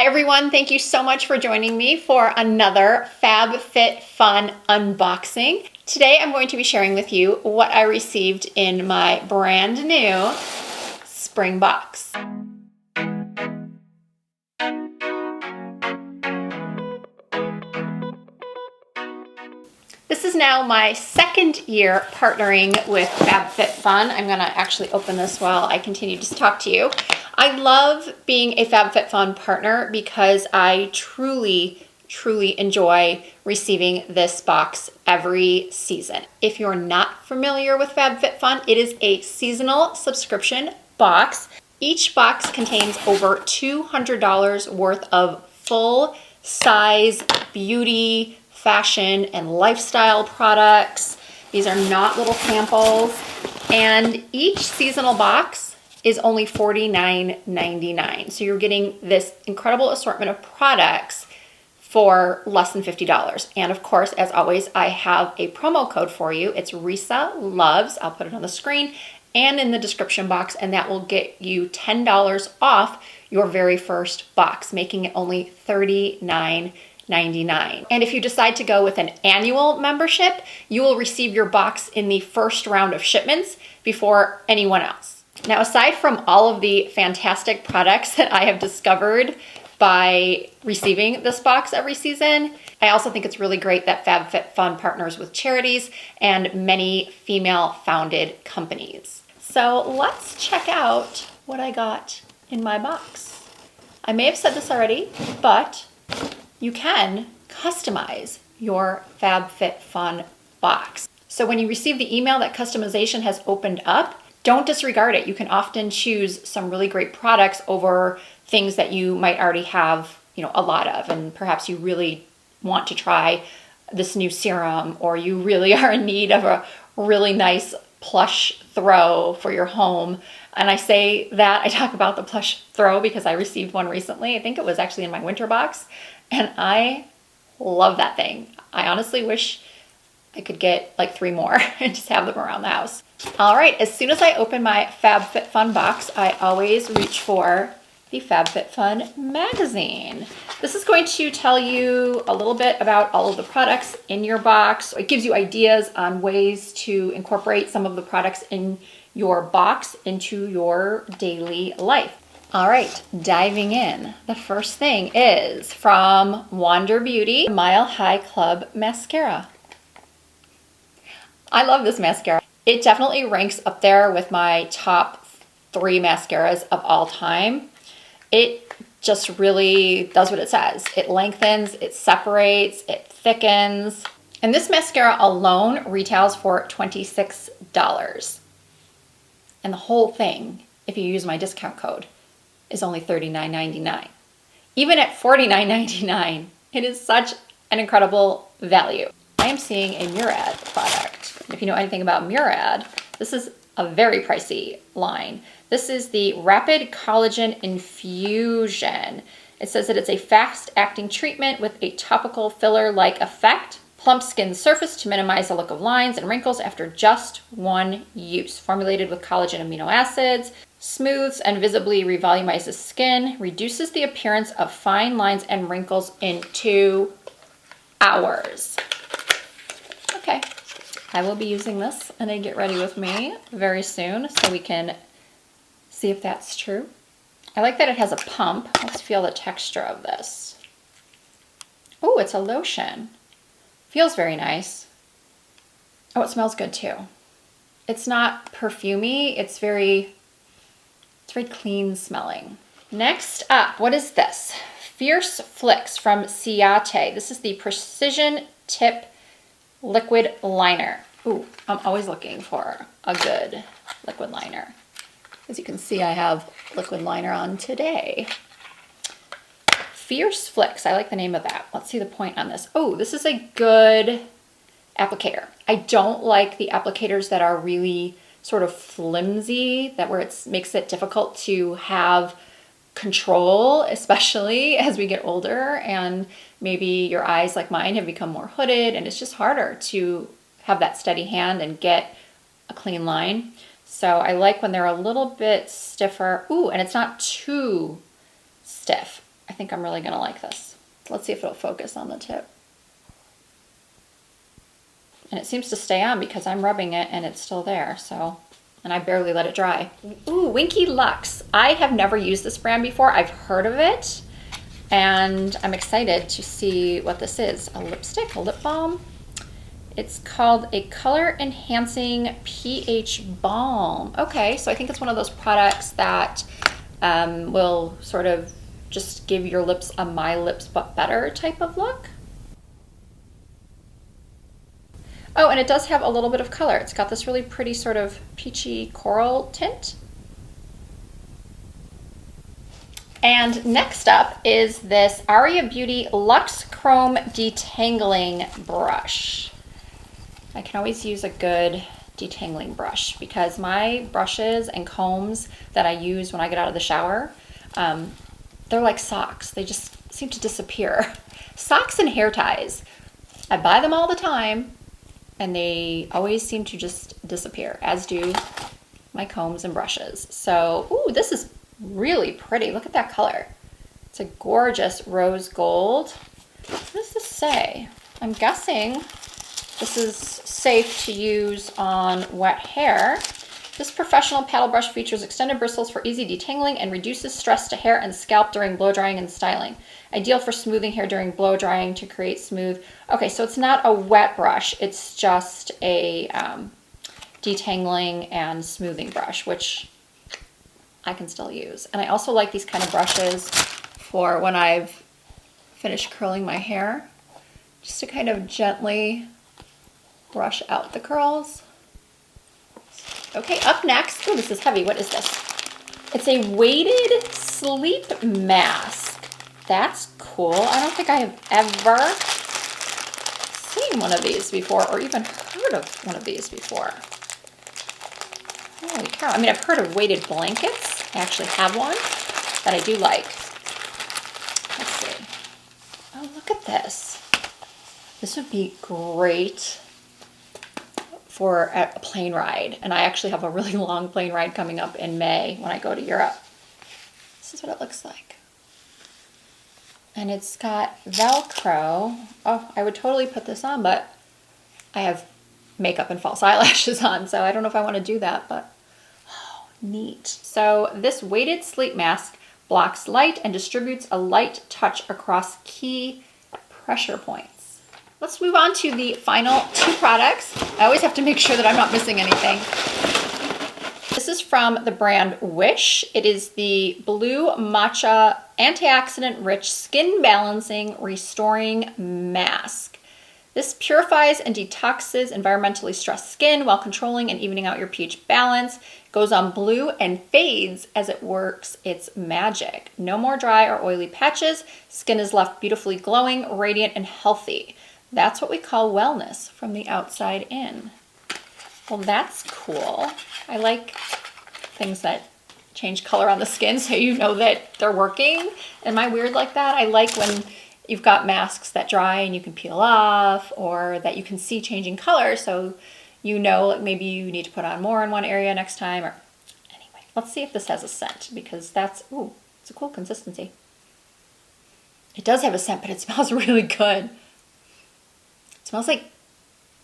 everyone, thank you so much for joining me for another Fab Fit Fun unboxing. Today I'm going to be sharing with you what I received in my brand new spring box. This is now my second year partnering with FabFitFun. I'm gonna actually open this while I continue to talk to you. I love being a FabFitFun partner because I truly enjoy receiving this box every season. If you're not familiar with FabFitFun, it is a seasonal subscription box. Each box contains over $200 worth of full-size beauty, fashion, and lifestyle products. These are not little samples. And each seasonal box is only $49.99. So you're getting this incredible assortment of products for less than $50. And of course, as always, I have a promo code for you. It's Risa Loves. I'll put it on the screen and in the description box, and that will get you $10 off your very first box, making it only $39.99. And if you decide to go with an annual membership, you will receive your box in the first round of shipments before anyone else. Now, aside from all of the fantastic products that I have discovered by receiving this box every season, I also think it's really great that FabFitFun partners with charities and many female-founded companies. So let's check out what I got in my box. I may have said this already, but you can customize your FabFitFun box. So when you receive the email that customization has opened up, don't disregard it. You can often choose some really great products over things that you might already have, a lot of, and perhaps you really want to try this new serum, or you really are in need of a really nice plush throw for your home. And I say that, I talk about the plush throw because I received one recently. I think it was actually in my winter box, and I love that thing. I honestly wish I could get like 3 more and just have them around the house. All right, as soon as I open my FabFitFun box, I always reach for the FabFitFun magazine. This is going to tell you a little bit about all of the products in your box. It gives you ideas on ways to incorporate some of the products in your box into your daily life. All right, diving in. The first thing is from Wander Beauty, Mile High Club Mascara. I love this mascara. It definitely ranks up there with my top 3 mascaras of all time. It just really does what it says. It lengthens, it separates, it thickens. And this mascara alone retails for $26. And the whole thing, if you use my discount code, is only $39.99. Even at $49.99, it is such an incredible value. I am seeing a MURAD product. If you know anything about MURAD, this is a very pricey line. This is the Rapid Collagen Infusion. It says that it's a fast-acting treatment with a topical filler-like effect. Plump skin surface to minimize the look of lines and wrinkles after just one use. Formulated with collagen amino acids, smooths and visibly revolumizes skin, reduces the appearance of fine lines and wrinkles in 2 hours. Okay, I will be using this in a Get Ready With Me very soon so we can see if that's true. I like that it has a pump. Let's feel the texture of this. Oh, it's a lotion. Feels very nice. Oh, it smells good too. It's not perfumey. It's very clean smelling. Next up, what is this? Fierce Flicks from CIATE. This is the Precision Tip Liquid Liner. Ooh, I'm always looking for a good liquid liner. As you can see, I have liquid liner on today. Fierce Flicks, I like the name of that. Let's see the point on this. Oh, this is a good applicator. I don't like the applicators that are really sort of flimsy, where it makes it difficult to have control, especially as we get older and maybe your eyes, like mine, have become more hooded, and it's just harder to have that steady hand and get a clean line. So I like when they're a little bit stiffer. Ooh, and it's not too stiff. I think I'm really gonna like this. Let's see if it'll focus on the tip. And it seems to stay on because I'm rubbing it and it's still there, so, and I barely let it dry. Ooh, Winky Luxe. I have never used this brand before. I've heard of it, and I'm excited to see what this is. A lipstick, a lip balm. It's called a color enhancing pH balm. Okay, so I think it's one of those products that will sort of just give your lips a my lips but better type of look. Oh, and it does have a little bit of color. It's got this really pretty sort of peachy coral tint. And next up is this ARIA Beauty Luxe Chrome Detangling Brush. I can always use a good detangling brush because my brushes and combs that I use when I get out of the shower, they're like socks. They just seem to disappear. Socks and hair ties. I buy them all the time and they always seem to just disappear, as do my combs and brushes. So, ooh, this is really pretty. Look at that color. It's a gorgeous rose gold. What does this say? I'm guessing this is safe to use on wet hair. This professional paddle brush features extended bristles for easy detangling and reduces stress to hair and scalp during blow drying and styling. Ideal for smoothing hair during blow drying to create smooth. Okay, so it's not a wet brush. It's just a detangling and smoothing brush, which I can still use. And I also like these kind of brushes for when I've finished curling my hair, just to kind of gently brush out the curls. Okay, up next, oh, this is heavy. What is this? It's a weighted sleep mask. That's cool. I don't think I have ever seen one of these before or even heard of one of these before. Holy cow. I mean, I've heard of weighted blankets. I actually have one that I do like. Let's see. Oh, look at this. This would be great for a plane ride. And I actually have a really long plane ride coming up in May when I go to Europe. This is what it looks like. And it's got Velcro. Oh, I would totally put this on, but I have makeup and false eyelashes on, so I don't know if I want to do that, but oh, neat. So this weighted sleep mask blocks light and distributes a light touch across key pressure points. Let's move on to the final two products. I always have to make sure that I'm not missing anything. This is from the brand WHISH. It is the Blue Matcha Antioxidant Rich Skin Balancing Restoring Mask. This purifies and detoxes environmentally stressed skin while controlling and evening out your pH balance. It goes on blue and fades as it works its magic. No more dry or oily patches. Skin is left beautifully glowing, radiant, and healthy. That's what we call wellness from the outside in. Well, that's cool. I like things that change color on the skin so you know that they're working. Am I weird like that? I like when you've got masks that dry and you can peel off, or that you can see changing color so you know like maybe you need to put on more in one area next time. Or anyway, let's see if this has a scent, because that's, ooh, it's a cool consistency. It does have a scent, but it smells really good. It smells like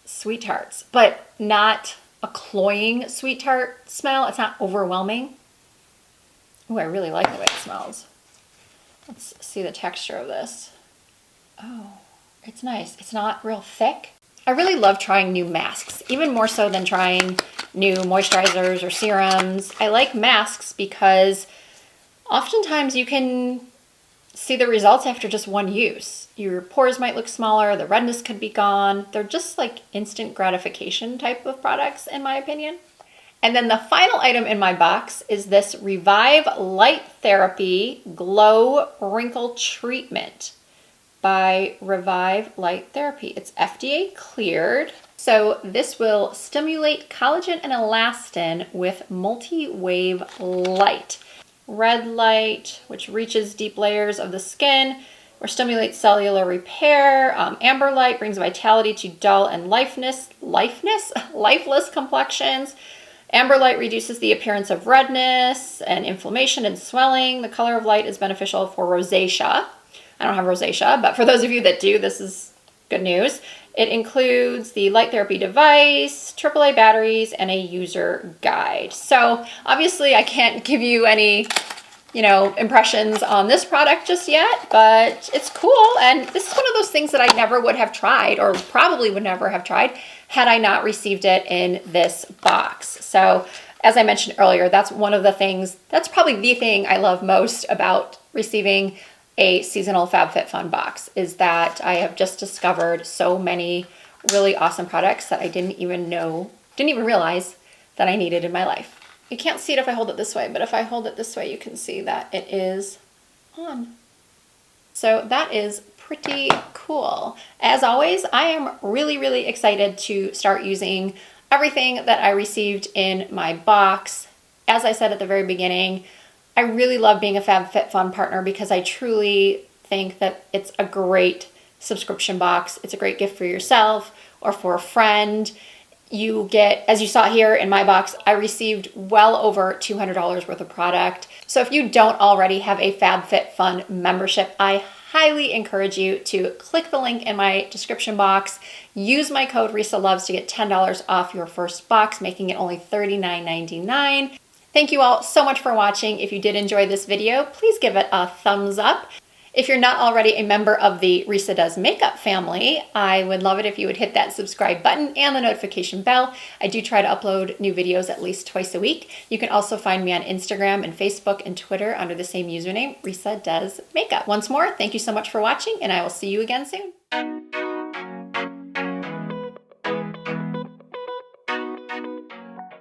sweet tarts, but not a cloying sweet tart smell. It's not overwhelming. Ooh, I really like the way it smells. Let's see the texture of this. Oh, it's nice. It's not real thick. I really love trying new masks, even more so than trying new moisturizers or serums. I like masks because oftentimes you can see the results after just one use. Your pores might look smaller, the redness could be gone. They're just like instant gratification type of products, in my opinion. And then the final item in my box is this Revive Light Therapy Glow Wrinkle Treatment by Revive Light Therapy. It's FDA cleared. So this will stimulate collagen and elastin with multi-wave light. Red light, which reaches deep layers of the skin or stimulates cellular repair. Amber light brings vitality to dull and lifeless complexions. Amber light reduces the appearance of redness and inflammation and swelling. The color of light is beneficial for rosacea. I don't have rosacea, but for those of you that do, this is good news. It includes the light therapy device, AAA batteries, and a user guide. So obviously I can't give you any, impressions on this product just yet, but it's cool. And this is one of those things that I never would have tried, or probably would never have tried, had I not received it in this box. So as I mentioned earlier, that's one of the things, that's probably the thing I love most about receiving a seasonal FabFitFun box, is that I have just discovered so many really awesome products that I didn't even realize that I needed in my life. You can't see it if I hold it this way, but if I hold it this way, you can see that it is on. So that is pretty cool. As always, I am really, really excited to start using everything that I received in my box. As I said at the very beginning, I really love being a FabFitFun partner because I truly think that it's a great subscription box. It's a great gift for yourself or for a friend. You get, as you saw here in my box, I received well over $200 worth of product. So if you don't already have a FabFitFun membership, I highly encourage you to click the link in my description box. Use my code RisaLoves to get $10 off your first box, making it only $39.99. Thank you all so much for watching. If you did enjoy this video, please give it a thumbs up. If you're not already a member of the Risa Does Makeup family, I would love it if you would hit that subscribe button and the notification bell. I do try to upload new videos at least twice a week. You can also find me on Instagram and Facebook and Twitter under the same username, Risa Does Makeup. Once more, thank you so much for watching, and I will see you again soon.